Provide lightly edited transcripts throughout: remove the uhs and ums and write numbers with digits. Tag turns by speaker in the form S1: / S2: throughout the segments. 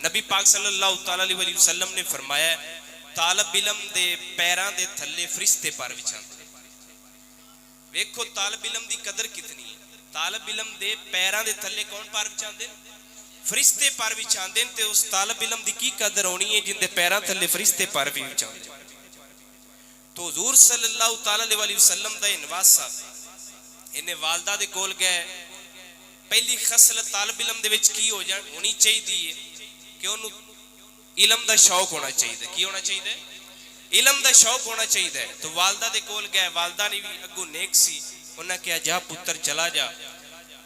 S1: نبی پاک صلی اللہ علیہ وسلم نے فرمایا طالب علم دے پیراں دے تھلے فرشتے پر وچھاندے. ویکھو طالب علم دی قدر کتنی ہے. طالب علم دے پیراں دے تھلے کون پر وچھاندے؟ فرشتے پر وچھاندے. تے اس طالب علم دی کی قدر ہونی ہے جن دے پیراں تھلے فرشتے پر بھی وچھاندے. تو حضور صلی اللہ علیہ وسلم دا نواسا انہیں والدہ دے کول گئے. پہلی خصلت طالب علم دے وچ کی ہونی چاہیے کہ انہوں علم دا شوق ہونا چاہیے. کی ہونا چاہیے؟ علم دا شوق ہونا چاہیے. تو والدہ دے کول گئے. والدہ نے بھی اگو نیک سی. انہوں نے کہا جا پتر چلا جا.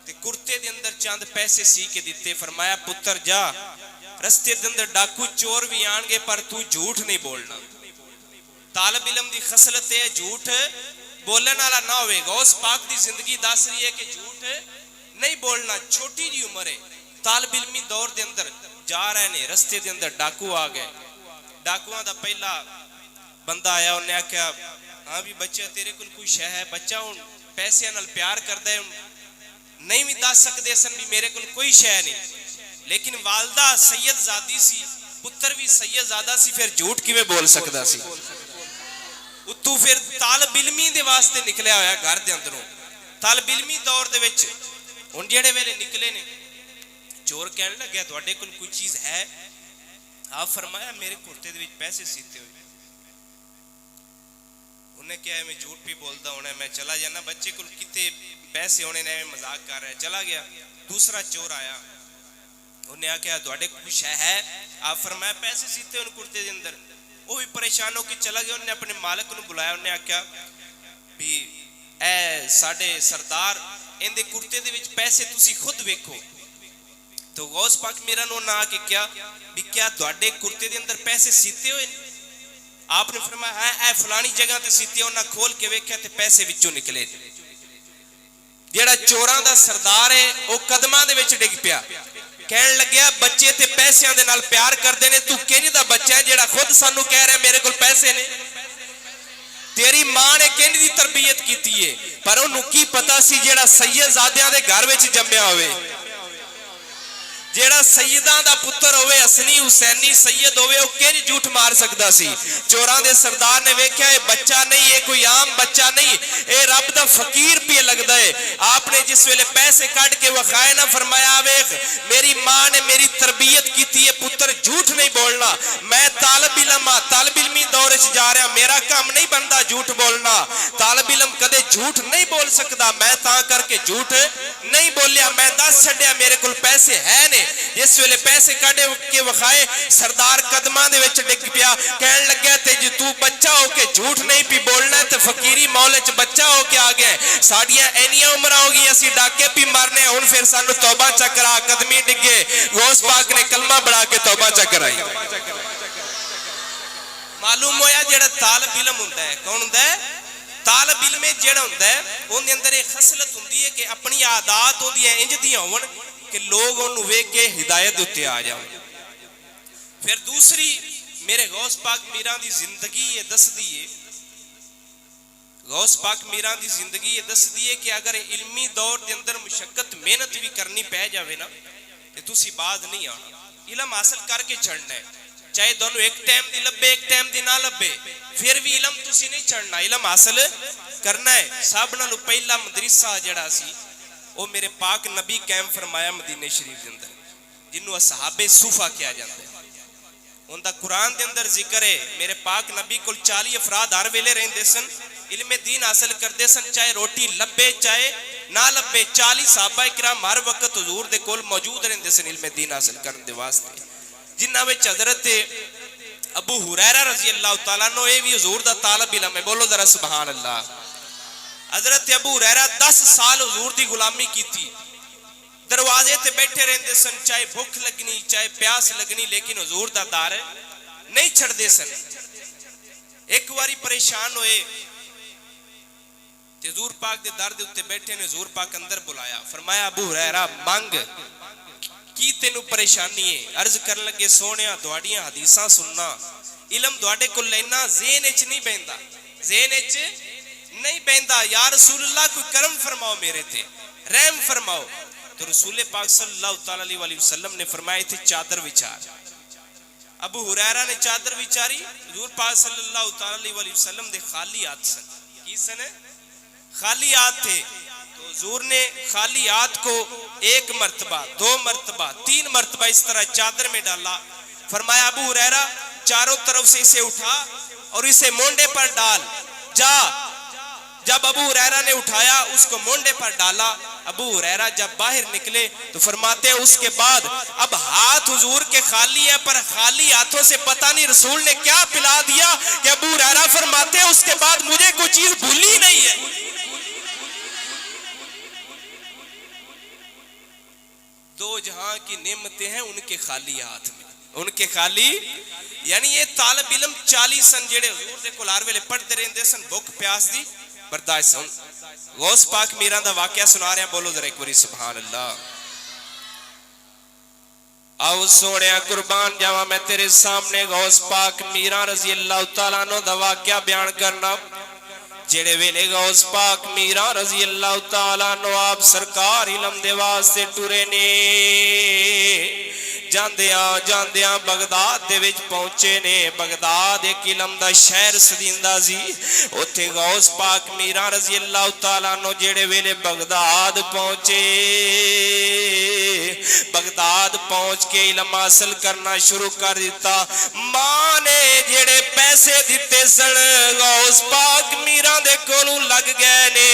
S1: تے کرتے دے اندر چاند پیسے سی کے دیتے. فرمایا پتر جا, رستے دے اندر ڈاکو چور بھی آن گے پر تو جھوٹ نہیں بولنا. طالب علم دی خصلت ہے جھوٹ بولن والا نہ ہوئے گا. اس پاک دی زندگی دس رہی ہے کہ جھوٹ نہیں بولنا. چھوٹی جی عمر ہے, طالب علمی دور دے اندر جا رہے نے. رستے دے اندر ڈاکو آ گئے. ڈاکواں دا پہلا بندہ آیا. انہیں آکھیا ہاں بھی بچہ تیرے کل کوئی شے ہے؟ بچہ ہوں پیسے نال پیار کردا ہے, نہیں بھی دس سکدے سن بھی میرے کل کوئی شے نہیں. لیکن والدہ سید زادی سی, پتر بھی سید زادہ سی, پھر جھوٹ کیویں بول سکدا سی؟ اتو پھر طالب علمی دے واسطے نکلیا ہویا گھر دے اندروں. طالب علمی دور دے وچ ہن جڑے ویلے نکلے نے, چور کہنے لگا تواڈے کول کوئی چیز ہے؟ آپ فرمایا میرے کرتے دے وچ پیسے سیتے ہوئے. انہیں کہا میں جھوٹ بھی بولتا ہونا, میں چلا جانا. بچے کول کتے پیسے ہونے نے, مذاق کر رہا ہے. چلا گیا. دوسرا چور آیا. انہیں کہا تواڈے کول شے ہے؟ آپ فرمایا پیسے سیتے ہوئے کرتے دے اندر. وہ بھی پریشان ہو کے چلا گیا. انہوں نے اپنے مالک نو بلایا. انہوں نے کہا بھی اے ساڈے سردار ان دے کرتے دے وچ پیسے تسی خود ویکھو. تو غوث پاک میرا نو نہ کہ کیا بھی کیا تواڈے کرتے دے اندر پیسے سیتے ہوئے؟ آپ نے فرمایا اے فلانی جگہ تے سیتے. انہاں کھول کے ویکھیا تے پیسے وچوں نکلے. جیڑا چوراں دا سردار ہے وہ قدماں دے وچ ڈگ پیا. کہن لگیا بچے تے پیسیاں دے نال پیار کردے نے, تو کنج دا بچہ ہے جیڑا خود سانو کہہ رہا ہے میرے کول پیسے نے؟ تیری ماں نے کنج دی تربیت کیتی ہے؟ پر انہوں کی پتا سی جیڑا سید زادیاں دے گھر وچ جمیا ہوئے, جیڑا سیداں دا پتر ہوئے, حسنی حسینی سید ہوئے, وہ کنج جھوٹ مار سکدا سی؟ چوراں دے سردار نے ویکھیا اے بچہ نہیں, اے کوئی عام بچہ نہیں, اے رب دا فقیر پہ لگدا ہے. آپ نے جس ویلے پیسے کٹ کے وکھائے نہ, فرمایا ویکھ میری ماں نے میری تربیت کیتی ہے, پتر جھوٹ نہیں بولنا. میں طالب علم ہاں, طالب علمی دور وچ جا رہا, میرا کام نہیں بندا جھوٹ بولنا. طالب علم کدے جھوٹ نہیں بول سکدا. میں تاں کر کے جھوٹ نہیں بولیا. میں دس چھڈیا میرے کول پیسے ہے نے. جس ویلے پیسے کڈے کے وکھائے, سردار قدماں دے وچ ڈگ پیا. کہن لگا تے جے تو بچہ ہو کے جھوٹ نہیں پی بولنا تے فقیری مول وچ بچہ ہو کے آ گیا. ساڈیاں اینیاں عمراں ہو گئیاں, اسی ڈاکے پی مرنے, ہن پھر سانو توبہ چکرا. قدمی ڈگے. غوث پاک نے کلمہ بڑھا کے توبہ چکرائی. معلوم ہویا جڑا طالب علم ہوندا ہے, کون ہوندا ہے؟ طالب علم جڑا ہوندا ہے اون دے اندر ایک خصلت ہوندی ہے کہ اپنی عادات ہوندی ہے انج دیاں ہون کہ لوگ انہوں ویکھ کے ہدایت ہوتے آ جاؤ. پھر دوسری میرے غوث پاک میران دی زندگی یہ دس دیئے, غوث پاک میران دی زندگی یہ دس دیئے کہ اگر علمی دور دے اندر مشقت محنت بھی کرنی پہ جاوے نا کہ تسی بعد نہیں آنا. علم حاصل کر کے چڑھنا ہے, چاہے دونوں ایک ٹائم دی لبے ایک ٹائم دی نہ لبے, پھر بھی علم تسی نہیں چڑھنا, علم حاصل کرنا ہے. سب نالوں پہلا مدرسہ جڑا سی وہ میرے پاک نبی قائم فرمایا مدینہ شریف دے اندر, جنہوں اصحاب صوفہ کیا جاتا ہے. ان دا قرآن دے اندر ذکر ہے میرے پاک نبی کل 40 افراد ہر ویلے رہندے سن, علم دین حاصل کردے سن, چاہے روٹی لبے چاہے نہ لبے. 40 صحابہ کرام ہر وقت حضور دے کول موجود رہندے سن علم دین حاصل کرنے دے واسطے, جنہاں وچ حضرت ابو ہریرہ رضی اللہ تعالیٰ عنہ اے بھی حضور دا طالب علم ہے. بولو ذرا سبحان اللہ. حضرت ابو ہریرہ 10 سال حضور دی غلامی کی تھی, دروازے تے بیٹھے رہندے سن, چاہے بھوک لگنی چاہے پیاس لگنی, لیکن حضور دا دار نہیں چھڑ دے سن. ایک واری پریشان ہوئے تے حضور پاک دے در دے اتے بیٹھے نے, حضور پاک اندر بلایا. فرمایا ابو ہریرہ مانگ کی تینوں پریشانی ہے؟ عرض کرن لگے سونیا دواڑیاں حدیثاں سننا, علم دواڑے کو لینا ذہن اچ نہیں بیندا, ذہن اچ نہیں بیندا. یا رسول اللہ کوئی کرم فرماؤ میرے تے, رحم فرماؤ. تو رسول پاک صلی اللہ علیہ وسلم نے فرمایا تھی چادر وچھا, ابو ہریرہ نے چادر وچاری، حضور پاک صلی اللہ علیہ وسلم دے خالی ہاتھ سن، کی سن؟ خالی ہاتھ تھے، تو حضور نے خالی ہاتھ کو ایک مرتبہ، دو مرتبہ، تین مرتبہ اس طرح چادر میں ڈالا، فرمایا ابو ہریرہ چاروں طرف سے اسے اٹھا اور اسے مونڈے پر ڈال جا۔ جب ابو ہریرہ نے اٹھایا اس کو مونڈے پر ڈالا، ابو ہریرہ جب باہر نکلے تو فرماتے ہیں اس کے بعد اب ہاتھ حضور کے خالی ہے، پر خالی ہاتھوں سے پتہ نہیں رسول نے کیا پلا دیا کہ ابو ہریرہ فرماتے ہیں اس کے بعد مجھے کوئی چیز بھولی نہیں ہے۔ دو جہاں کی نعمتیں ہیں ان کے خالی ہاتھ میں، ان کے خالی، یعنی یہ طالب علم 40 سن جڑے حضور دے کول ہر ویلے پڑھتے رہندے سن، بھوک پیاس دی برداشت سن۔ غوث پاک میران دا واقعہ سنا رہے ہیں، بولو ذرا ایک باری سبحان اللہ۔ آؤ سوڑیا قربان جاواں میں تیرے سامنے غوث پاک میران رضی اللہ تعالیٰ عنہ دا واقعہ بیان کرنا۔ جڑے ویلے غوث پاک میران رضی اللہ تعالیٰ عنہ آپ سرکار علم دے واسطے ٹرے نے، جاندیاں بغداد دے وچ پہنچے نے۔ بغداد ایک علم دا شہر سدیندہ سی، اوتھے غوث پاک میران رضی اللہ تعالیٰ عنہ جڑے ویلے بغداد پہنچے، بغداد پہنچ کے علم حاصل کرنا شروع کر دیتا۔ ماں نے جڑے پیسے دیتے سن غوث پاک میران دے کولوں لگ گئے نے،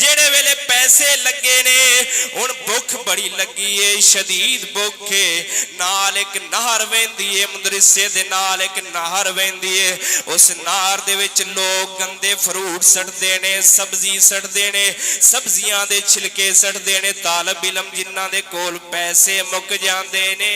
S1: جڑے ویلے پیسے لگے نے ان بھوک بڑی لگی ہے، شدید بھوک ہے، نال ایک نہر ویندی ہے، مدرسے دے نال ایک نہر ویندی ہے، اس نہر دے وچ لوگ گندے فروٹ سٹ دینے، سبزی سٹ دینے، سبزیاں دے چھلکے سٹ دینے۔ طالب علم جنہاں دے کول پیسے مک جاندے نے،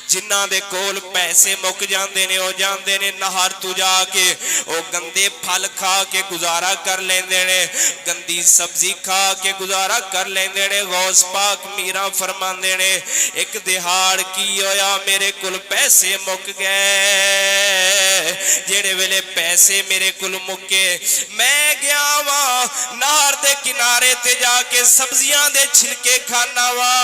S1: جنہ دے کول پیسے مک جاندے نے، او جاندے نے نہر تو جا کے او گندے پھل کھا کے گزارا کر لیندے نے، گندی سبزی کھا کے گزارا کر لیندے نے۔ غوث پاک میران فرماندے نے ایک دہاڑ کی ہویا میرے کول پیسے مک گئے، جڑے ویلے پیسے میرے کول مکے میں گیا وا نہر دے کنارے تے جا کے سبزیاں دے چھلکے کھانا وا،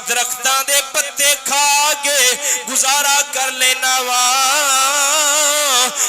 S1: درختاں دے پتے کھا کے گزارا کر لینا وا۔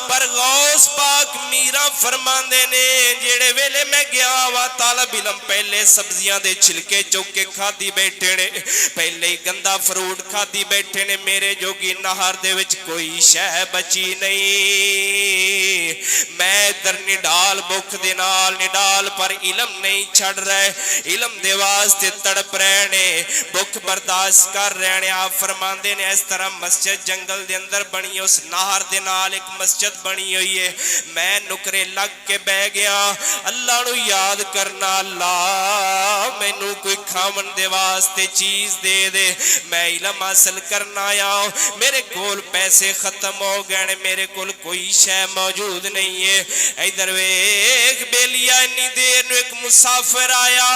S1: پر غوث پاک میران فرماندے نے جڑے ویلے میں گیا وا طالب علم پہلے سبزیاں دے چھلکے چوکے کھا دی بیٹھے نے، پہلے ہی گندا فروٹ کھا دی بیٹھے نے، میرے جوگی نہر دے وچ کوئی شے بچی نہیں۔ میں در نڈال بھوک دے نال نڈال پر علم نہیں چھڑ رہے، علم دے واسطے تڑپ رہے نے، بھوک برداشت کر رہے نے۔ آپ فرماندے نے اس طرح مسجد جنگل دے اندر بنی ہے، اس نہر دے نال ایک مسجد بنی ہوئی ہے، میں نکرے لگ کے بہ گیا، اللہ نو یاد کرنا، اللہ مینوں کوئی کھاون دے واسطے چیز دے دے، میں علم حاصل کرنا آیا ہوں، میرے کول پیسے ختم ہو گئے، میرے کول کوئی شے موجود نہیں ہے۔ ادھر ویکھ بیلیا انی دیر نو ایک مسافر آیا،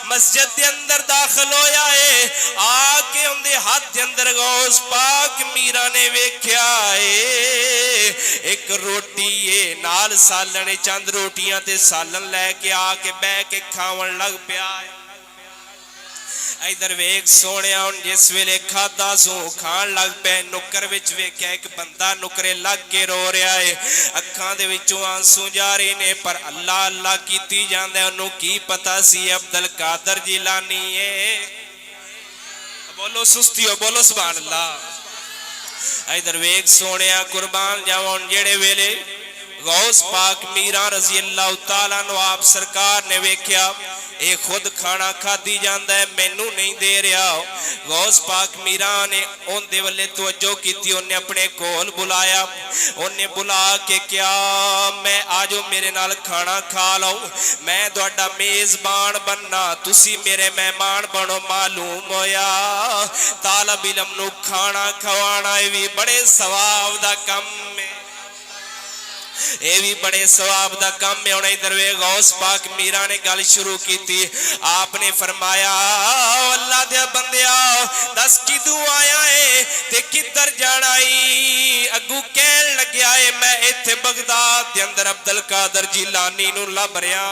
S1: مسجد دے اندر داخل ہویا ہے، آ کے ان دے ہاتھ دے اندر غوث پاک میران نے ویکھیا ہے ایک روٹی ہے نال سالن، چند روٹیاں تے سالن لے کے آ کے بہ کے کھاون لگ پیا ہے۔ ادھر ویکھ سونیا ہن جس ویلے کھادا سو کھان لگ پے، نکر وچ ویکھیا ایک بندہ نکرے لگ کے رو رہا ہے، اکھاں دے وچوں آنسو جاری نے، پر اللہ اللہ کیتی جاندا ہے، انہوں کی پتہ سی عبدالقادر جیلانی ہے۔ بولو سستی ہو، بولو سبحان اللہ۔ ادھر ویکھ سونیا قربان جاون جڑے ویلے غوث پاک میران رضی اللہ تعالیٰ عنہ آپ سرکار نے ویکھیا اے خود کھانا کھا دی جاندہ ہے، مینوں نہیں دے رہا۔ غوث پاک میران نے ان دے والے توجہ کی تھی، انہیں اپنے کول بلایا، انہیں بلا کے کیا میں آجو میرے نال کھانا کھا لو، میں دوڑا میزبان بننا، تسی میرے مہمان بنو۔ معلوم ہویا طالب علم نو کھانا کھوانا بھی بڑے ثواب دا کم میں، اے بھی بڑے ثواب دا کم میں۔ انہیں ادھر غوث پاک میران نے گل شروع کی تھی، آپ نے فرمایا اللہ دے بندیا دس کدوں آیا ہے تے کدھر جانا ہے؟ اگو کہن لگیا ہے میں ایتھے بغداد دے اندر عبدالقادر جیلانی نو لب رہا۔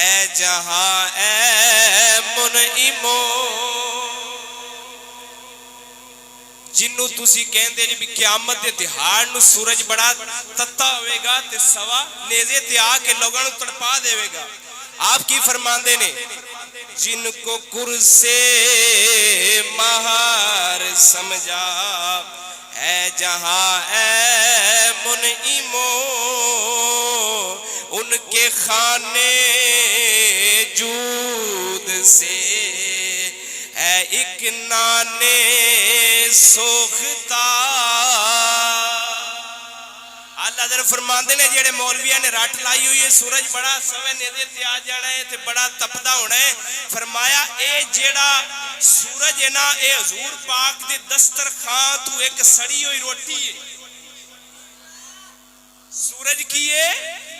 S1: اے جہاں اے منعمو جنوں تسی کہندے جی بھی قیامت دے دہاڑ نو سورج بڑا تتا ہوئے گا تے سوا نیزے تے آ کے لوگاں نو تڑپا دے گا. آپ کی فرماندے نے جن کو کرسے مہار سمجھا اے جہاں اے منعمو ان کے خانے جود سے ہے ایک نانے سوختا. اللہ در فرماندے نے جڑے مولویاں نے رٹ لائی ہوئی ہے سورج بڑا سوے نیدے تے آ جانا ہے تے بڑا تپدا ہونا ہے. فرمایا اے جیڑا سورج ہے نا اے حضور پاک دے دسترخوان تو ایک سڑی ہوئی روٹی ہے. سورج کی ہے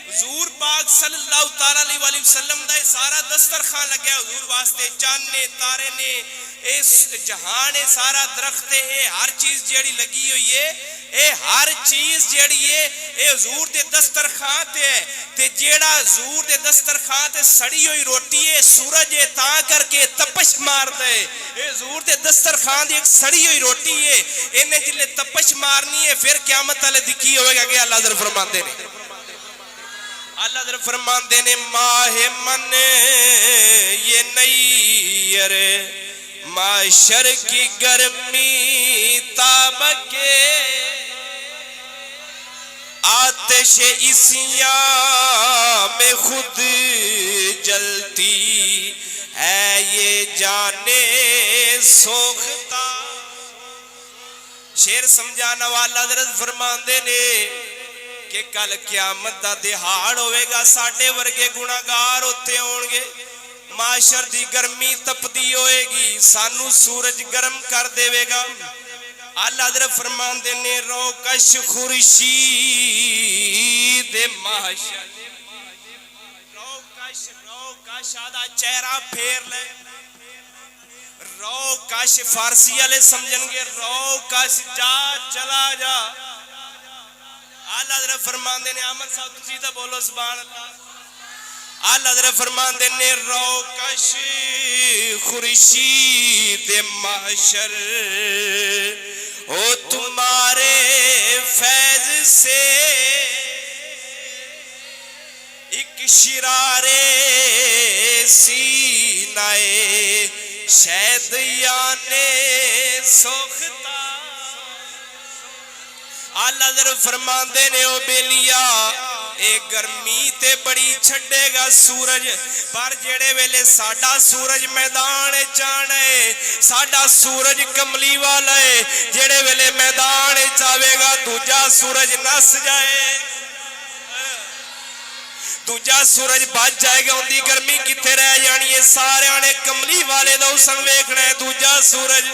S1: حضور پاک صلی اللہ تعالیٰ علیہ وسلم دا سارا دسترخوان لگیا حضور واسطے. چاند نے تارے نے اس جہان سارا درخت اے ہر چیز جیڑی لگی ہوئی ہے اے ہر چیز جیڑی ہے اے حضور دے دسترخوان تے ہے. تے جیڑا حضور دے دسترخوان تے سڑی ہوئی روٹی ہے سورج ہے تاں کر کے تپش مار دے. اے حضور دے دسترخوان دی ایک سڑی ہوئی روٹی ہے انہیں جلے تپش مارنی ہے پھر قیامت والے دی کی ہوئے گا کہ اللہ در فرماندے نے اللہ در فرماندے نے ماہ من یہ نیر معاشر کی گرمی تاب کے آتش اسیاں میں خود جلتی ہے یہ جانے سوکھتا. شیر سمجھانا والا حضرت فرماندے نے کہ کل قیامت دا دہاڑ ہوئے گا ساڑھے ورگے گناہگار ہوتے ہوں گے معاشر دی گرمی تپدی ہوئے گی سانو سورج گرم کر دے گا. اللہ حضرت فرماندے نے روکش خورشید معاشر روکش آدھا چہرہ پھیر لے روکش فارسی والے سمجھن گے روکش جا چلا جا. اللہ حضرت فرماندے نے عمر صاحب تسی تو بولو سبحان اللہ. اللہ حضرت فرماندے نے روکش خورشید محشر او تمہارے فیض سے ایک شرار سینہ شیدیانے سوکھتا. اللہ حضرت فرماندے نے او بیلیا اے گرمی تے بڑی چھڑے گا سورج پر جڑے ویلے ساڈا سورج میدان چانے ساڈا سورج کملی والا ہے جڑے ویلے میدان چاوے گا دوجا سورج نس جائے دوجا سورج بچ جائے گا ان دی گرمی کتے رہ جانی ہے سارے آنے کملی والے دا حسن ویکھنا ہے دوجا سورج.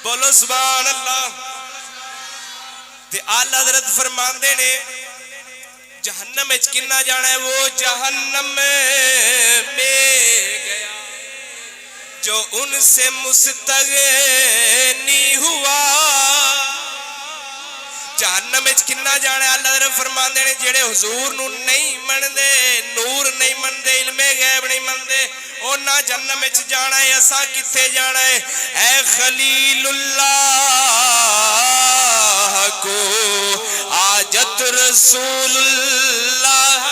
S1: بولو سبحان اللہ. تے آلہ حضرت فرماندے نے جہنم اچ کنا جانا ہے وہ جہنم میں گیا جو ان سے مستغنی ہوا. جہنم اچ کنا جانا ہے اللہ حضرت فرماندے نے جڑے حضور نو نہیں مندے نور نہیں مندے علم غیب نہیں مندے او نہ جہنم اچ جانا ہے. اسا کتے جانا ہے اے خلیل اللہ کو آجت رسول اللہ.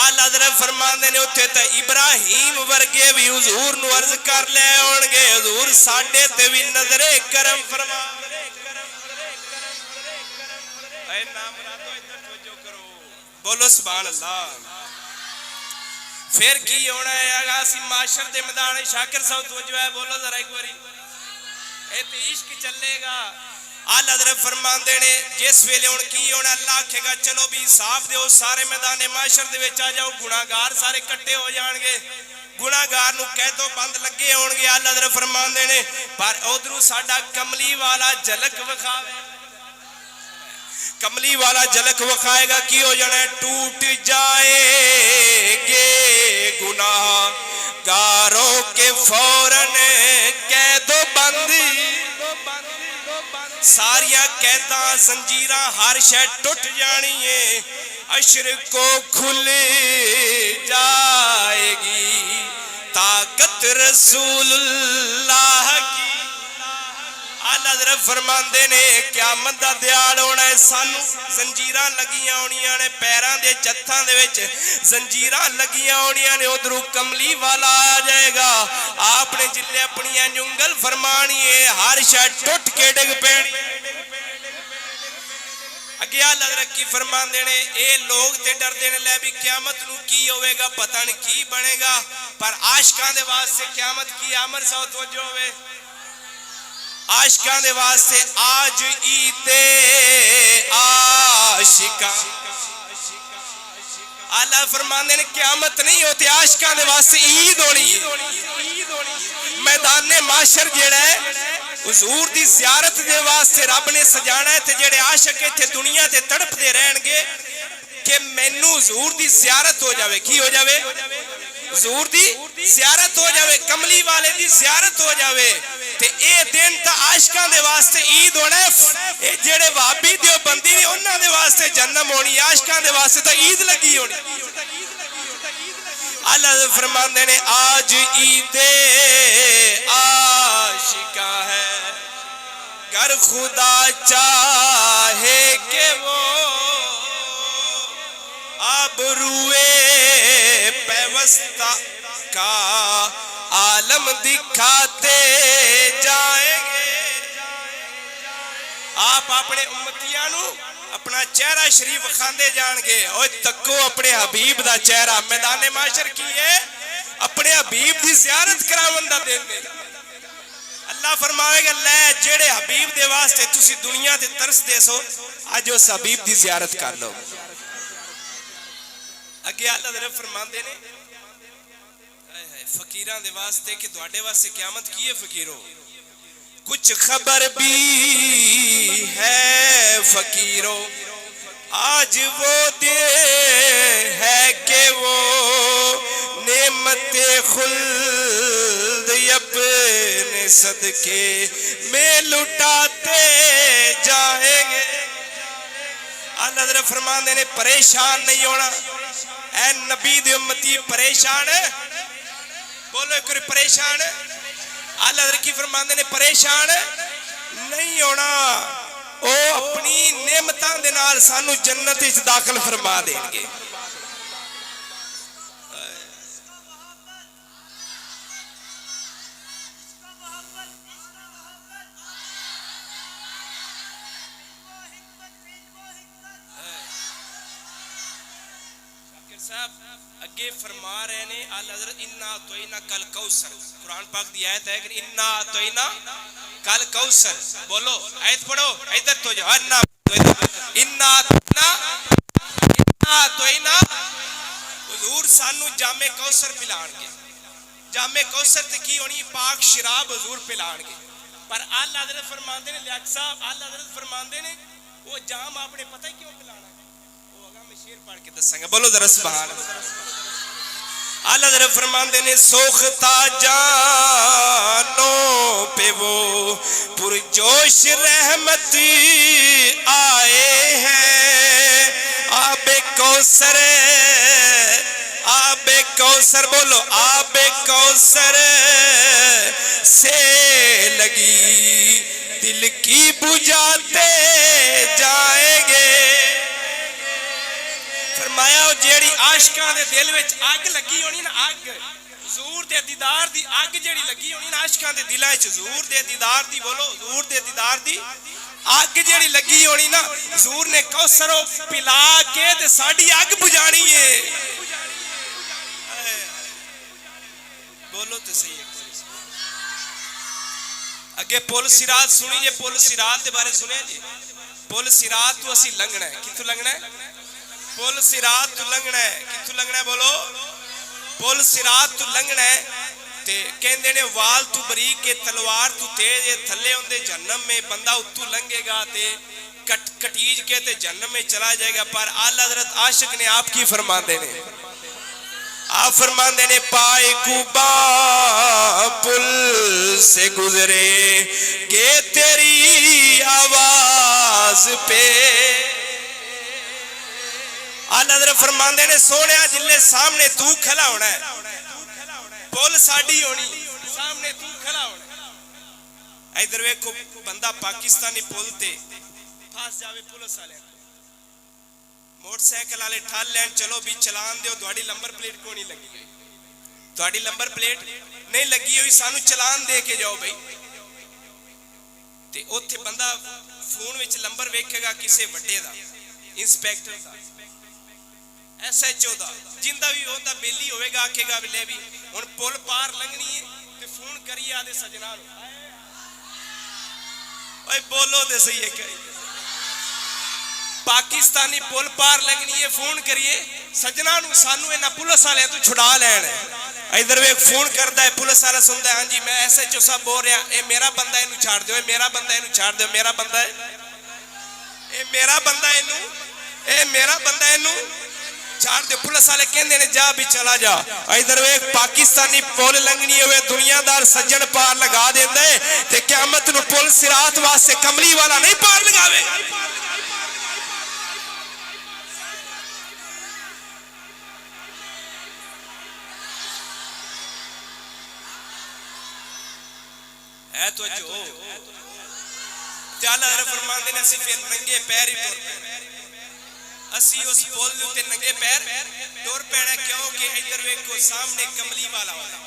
S1: آل حضرت فرماندے نے اتھے تا ابراہیم ورگے بھی حضور نو عرض کر لے ہونگے حضور ساڑھے تے بھی نظر کرم فرما. اے نام راتو ادھر توجہ کرو بولو سبحان اللہ. پھر کی ہونا ہے آگاسی معاشر دے مدانے شاکر صاحب توجہ ہے بولو ذرا ایک باری اے تے عشق چلے گا. آل حضرت فرماندے نے جس ویلے ان کی ہونا اللہ کہے گا چلو بھی حساب دیو سارے میدان معاشر دے وچ آ جاؤ گناہگار سارے کٹے ہو جان گے گناہگار نو قیدو بند لگے ہون گے. آل حضرت فرماندے نے پر ادھروں ساڈا کملی والا جھلک وکھاوے کملی والا جھلک وکھائے گا کی ہو جانا ہے ٹوٹ جائیں گے گناہ گاروں کے فوراً قید و بند ساریاں قیداں زنجیراں ہر شے ٹوٹ جانی ہے. عشر کو کھل جائے گی طاقت رسول اللہ کی۔ آلہ حضرت فرماندے نے قیامت دا دیال ہونا ہے، سانو زنجیراں لگیاں ہونیاں نے، پیراں دے چتھاں دے وچ زنجیراں لگیاں ہونیاں نے، ادھروں کملی والا آ جائے گا، آپ نے جلے اپنی انگل فرمانی ہے، ہر شے ٹوٹ کے ڈگ پینی۔ اگے آلہ حضرت کی فرمان دینے اے لوگ تے ڈر دینے لے بھی قیامت نو کی ہوئے گا، پتہ نہیں کی بنے گا، پر عاشقاں دے واسطے قیامت کی عمر ساتھ توجہ ہوئے، عاشقاں دے واسطے آج عید عاشقاں۔ اللہ فرمان دینے قیامت نہیں ہوتی، عاشقاں دے واسطے عید ہونی ہے۔ میدان معاشر جیڑا ہے حضور دی زیارت دے واسطے رب نے سجانا ہے، تے جڑے عاشق تھے دنیا تے تڑپ دے رہن گے کہ مینوں حضور دی زیارت ہو جاوے، کی ہو جاوے؟ حضور دی زیارت ہو جاوے، کملی والے دی زیارت ہو جاوے، تے اے دن تا عاشقاں دے واسطے عید ہونا ہے۔ اے جڑے وہابی دیوبندی نے انہاں دے واسطے جنم ہونی، عاشقاں دے واسطے تا عید لگی ہونی۔ اللہ فرمان دینے آج عید عاشقاں ہے، گر خدا چاہے کہ وہ آبروئے پیوستہ کا عالم دکھاتے جائیں گے۔ آپ اپنے امتیانوں اپنا چہرہ شریف خاندے جان گے، اوہ تکو اپنے حبیب دا چہرہ، میدان معاشر کیے اپنے حبیب دی زیارت کراوندہ دین دے۔ اللہ فرمائے گا لے جڑے حبیب دے واسطے تسی دنیا دے ترس دے سو، آج اس حبیب دی زیارت کر لو۔ اگے اللہ حضرت فرمان دینے فقیران دے واسطے کہ دوڑے واسطے قیامت کیے فقیروں، کچھ خبر بھی ہے فقیروں، آج وہ دن ہے کہ وہ نعمت خلد اپنے صدقے میں لٹاتے جائیں گے۔ اللہ حضرت فرمان دینے پریشان نہیں ہونا، اے نبی دی امتی پریشان ہے، بولو ایک پریشان ہے۔ اللہ حضرت کی فرمان دینے پریشان نہیں ہونا، او اپنی نعمتاں دے نال سانو جنت اس داخل فرما دیں گے۔ صاحب اگے فرما رہے نے اعلی حضرت انا توینا کل کوثر، قرآن پاک دی آیت ہے کہ انا توینا کل کوثر، بولو آیت پڑھو ادھر تو جاؤ، انا توینا حضور سانو جامع کوثر پلان گے، جامع کوثر تے کی ہونی پاک شراب حضور پلان گے، پر اعلی حضرت فرماندے نے لیاقت صاحب اعلی حضرت فرماندے نے وہ جام آپ نے پتہ کیوں پلانا ہے؟ شیر پڑھ کے دسیں گے، بولو ذرا سبحان اللہ۔ اعلیٰ حضرت فرماندے نے سوختہ جانوں پہ وہ پرجوش رحمت آئے ہیں، آب کوثر، آب کوثر، بولو آب کوثر سے لگی دل کی بجھاتے جائیں گے۔ فرمایا جیڑی عاشقاں دے دل وچ آگ لگی ہونی نا، آگ حضور دے دیدار دی آگ جیڑی لگی ہونی نا عاشقاں دے دلاں وچ، حضور دے دیدار دی، بولو حضور دے دیدار دی آگ جیڑی لگی ہونی نا، حضور نے کوثر پلا کے تے ساڈی آگ بجھانی ہے، بولو تے صحیح ہے۔ اگے پل صراط سنی جے، پل صراط دے بارے سنیا جی، پل صراط تو اسی لنگنا ہے، کتھوں لنگنا ہے؟ پل صراط تو لنگنا ہے، کتھوں لنگنا ہے بولو؟ پل صراط تو لنگنا ہے، تے کہندے نے وال تو بریک کے تلوار تو تیز تھلے ہوندے جہنم میں، بندہ اتو لنگے گا تے کٹیج کے تے جہنم میں چلا جائے گا، پر اعلی حضرت عاشق نے آپ کی فرماندے نے، آپ فرماندے نے پائے کوبا پل سے گزرے کہ تیری آواز پہ فرماندے نے سونے جلے سامنے تو کھلا ہونا ہے پول ساڑی ہونی سامنے تو کھلا ہونا ہے ادھر ویکھو بندہ پاکستانی پول تے پھاس جاوے پولیس والے موٹر سائیکل والے ٹھال لین چلو بھی چلان دیو تہاڈی نمبر پلیٹ کو نہیں لگی ہوئی تہاڈی نمبر پلیٹ نہیں لگی ہوئی سانو چلان دے کے جاؤ بھائی تے اوتھے بندہ فون وچ نمبر ویکھے گا کسے وڈے دا inspector the S H O دا جندا بھی ہوندا بیلی ہوئے گا آکھے گا لے بھی ہن پل پار لنگنی ہے تے فون کری آدے سجنا اوئے بولو تے صحیح ہے کہ پاکستانی پول پار لگنی ہے فون کریے سجنا نو سانو انہاں پولیس والے تو چھڑا لین ادھر ایک فون کردا ہے پولیس والا سندا ہے ہاں جی میں ایس ایچ او صاحب بول رہا اے میرا بندہ اینو چھاڑ دیو اے میرا بندہ اینو چھاڑ دیو میرا بندہ ہے اے میرا بندہ اینو چھاڑ دیو پولیس والے کہندے نے جا بھی چلا جا ادھر ایک پاکستانی پول لنگنی ہوئے دنیا دار سجن پار لگا دیندا ہے تے قیامت نو پول صراط واسطے کملی والا نہیں پار لگاوے ہے تو جو تعالیٰ فرماندے نے اسی پھر ننگے پیر ہی ٹور پینا اسی اس پول دیتے ننگے پیر ٹور پینا کیوں کہ ادھر ویکھو سامنے کملی والا ہوتا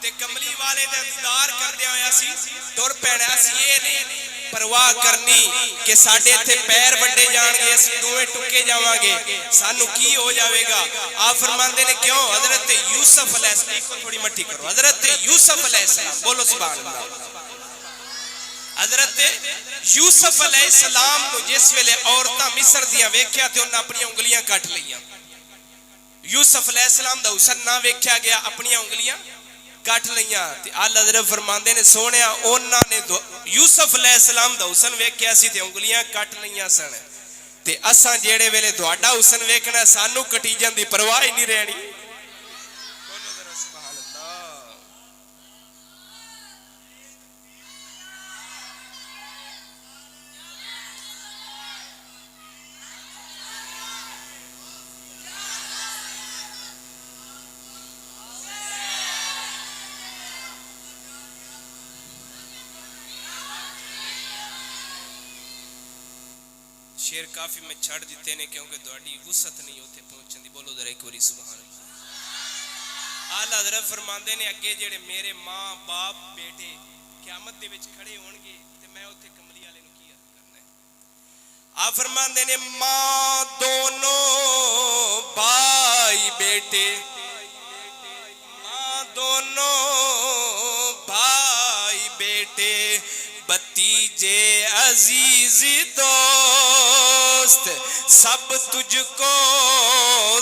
S1: تے کملی والے دا دیدار کر دیا ہویا اسی ٹور پینا اسی یہ نہیں پرواہ کرنی کہ ساڑھے تھے پیر بڑھے جان گے اسی دوئے ٹکے جاواں گے سانو کی ہو جاوے گا آپ فرماندے نے کیوں حضرت یوسف علیہ السلام کو تھوڑی مٹی کرو حضرت یوسف علیہ السلام بولو سبحان اللہ حضرت یوسف علیہ السلام نو جس ویلے عورتاں مصر دیاں ویکھیا تے انہاں اپنی انگلیاں کٹ لیاں یوسف علیہ السلام دا حسن نہ ویکھیا گیا اپنی انگلیاں کٹ لیاں تے اللہ حضرت فرماندے نے سونیا انہاں نے یوسف علیہ السلام دا حسن ویکھیا سی تے انگلیاں کٹ لیاں سن تے اساں جیڑے ویلے تہاڈا حسن ویکھنا سانو کٹی جاندی پرواہ ہی نہیں رہنی بولو ذرا سبحان اللہ شیر کافی میں چھڑ دیتے نے کیونکہ دوڑی وسعت نہیں ہوتے پہنچن دی بولو ذرا ایک باری سبحان اللہ اعلیٰ حضرت فرماندے نے اگے جڑے میرے ماں باپ بیٹے قیامت دے وچ کھڑے ہون گے تے میں اوتھے کملی والے نو کی عرض کرنا ہے آپ فرماندے نے ماں دونوں بھائی بیٹے ماں دونوں بھائی بیٹے بتیجے عزیز دوست سب تجھ کو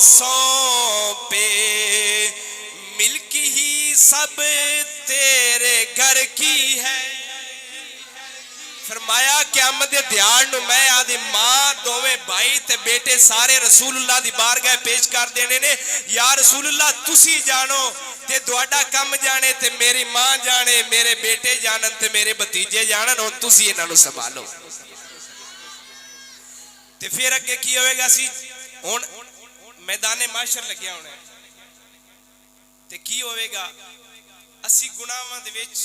S1: سونپے ملک ہی سب تیرے گھر کی ہے فرمایا قیامت دیار نو میں آدھی ماں دوویں بھائی تے بیٹے سارے رسول اللہ دی بارگاہ پیش کر دینے نے یا رسول اللہ تسی جانو تے دوڑا کم جانے تے میری ماں جانے میرے بیٹے جانن تے میرے بتیجے جانن اور تسی انہاں نو سنبھالو تے پھر اگے کی ہوئے گا سی ہن میدان معاشر لگیا ہونا ہے تے کی ہوئے گا اسی گناہاں دے وچ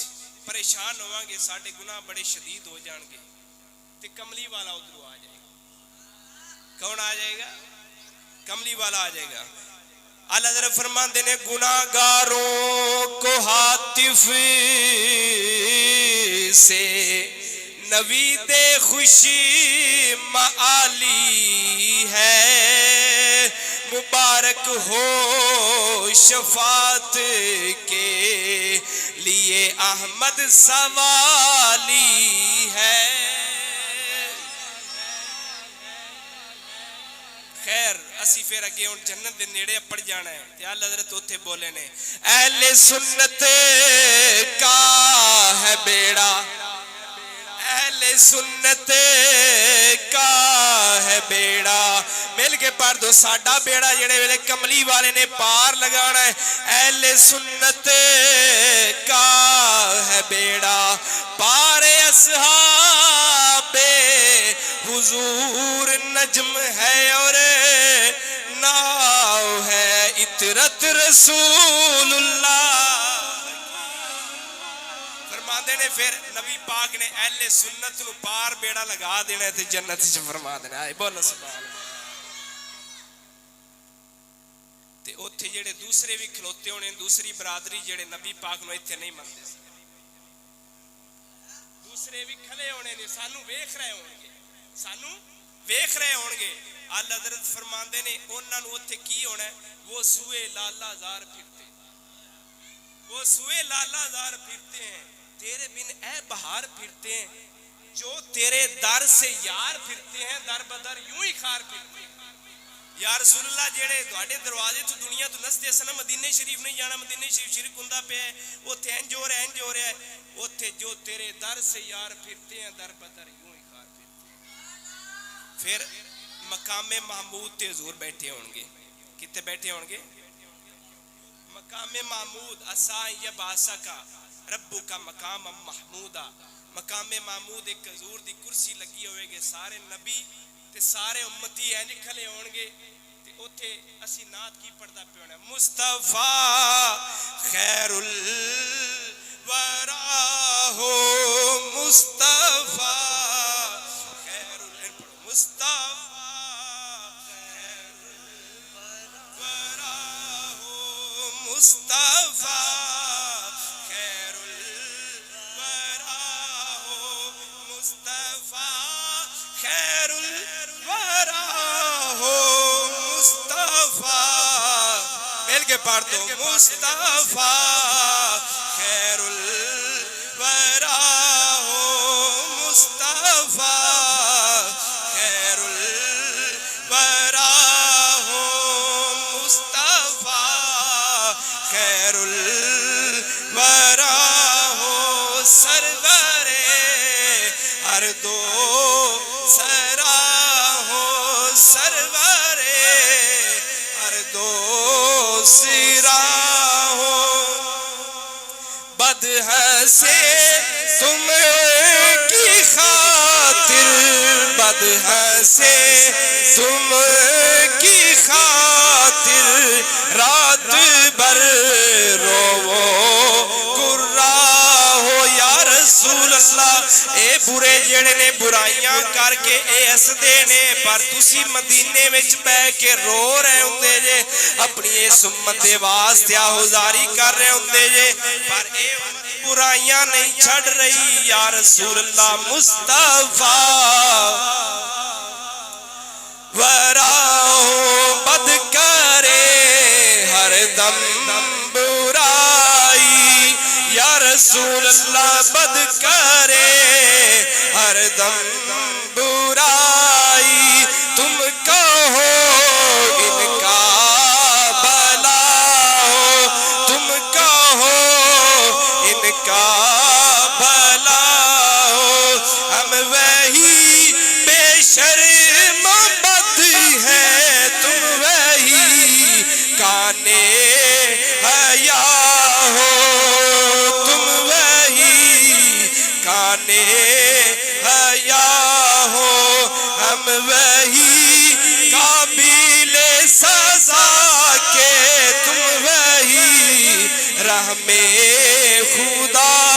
S1: پریشان ہوواں گے ساڈے گناہ بڑے شدید ہو جان گے تے کملی والا ادھروں آ جائے گا کون آ جائے گا کملی والا آ جائے گا اللہ حضرت فرماندے نے گناہگاروں کو ہاتف سے نوید خوشی معالی ہے مبارک ہو شفاعت کے لیے احمد سوالی ہے خیر اسی پھر اگے ہن جنت دے نیڑے پڑ جانا ہے تے اللہ حضرت اوتھے بولے نے اہل سنت کا ہے بیڑا اہل سنت کا ہے بیڑا مل کے پڑھ دو ساڈا بیڑا جڑے ویلے کملی والے نے پار لگانا ہے اہل سنت کا ہے بیڑا پار اصحاب حضور نجم ہے اور حضرت رسول اللہ فرماندے نے پھر نبی پاک نے اہل سنت نو پار بیڑا لگا دینا تے جنت سے فرما دینا ہے بولو سبحان اللہ تے اوتھے جڑے دوسرے بھی کھلوتے ہونے دوسری برادری جڑے نبی پاک نو ایتھے نہیں مندے سی دوسرے بھی کھلے ہونے نے سانو ویکھ رہے ہون گے آل حضرت فرماندے نے انہاں نو اوتھے کی ہونا ہے وہ سوئے لالا زار پھرتے ہیں تیرے بن اے بہار پھرتے ہیں جو تیرے در سے یار پھرتے ہیں در بدر یوں ہی خار پھرتے ہیں یا رسول اللہ جیڑے دوڑے دروازے تو دنیا تو نستے سنا مدینہ شریف نہیں جانا مدینہ شریف شرک ہوندا پیا ہے اوتھے انج ہو رہا ہے اوتھے جو تیرے در سے یار پھرتے ہیں در بدر یوں ہی خار پھرتے ہیں پھر مقام محمود تے حضور بیٹھے ہون گے کتے بیٹھے ہون گے مقام محمود اسا یباسا کا ربو کا مقام محمودہ مقام محمود ایک حضور دی کرسی لگی ہوئے گے سارے نبی تے سارے امتی ہیں کھلے ہون گے تے اوتھے اسی نعت کی پڑھدا پیا ہونا مصطفیٰ خیر الورا ہو مصطفیٰ خیر مصطفیٰ مصطفیٰ خیر الورا ہو مصطفیٰ خیر الورا ہو مصطفیٰ مل کے پڑھ دو مصطفیٰ خیر الورا ہو مصطفیٰ خیر الورا ہو مصطفیٰ خیر الورا ہو سرور ہر دو سرا ہو سرور ہر دو سرا ہو بدحسے تم کی خاطر بدحسے تم کی خاطر رات بر رو گرا ہو یا رسول اللہ اے برے جڑے نے برائیاں کر کے اے ہسدے نے پر تسی مدینے وچ بیٹھ کے رو رہے ہوندے جے اپنی اس امت دے واسطے آہوزاری کر رہے ہوندے جے پر اے برائیاں نہیں چھڑ رہی یا رسول اللہ مصطفیٰ وراؤ بد کرے ہر دم برائی یا رسول اللہ بد کرے ہر دم برائی تم کہو ان کا بلا ہو تم کہو ان کا بلا ہو ہم وہی بے شرم بد ہے تم وہی کانے حیا ہو تم وہی کانے حیا ہو ہم وہی قابل سزا کے تم وہی رحم خدا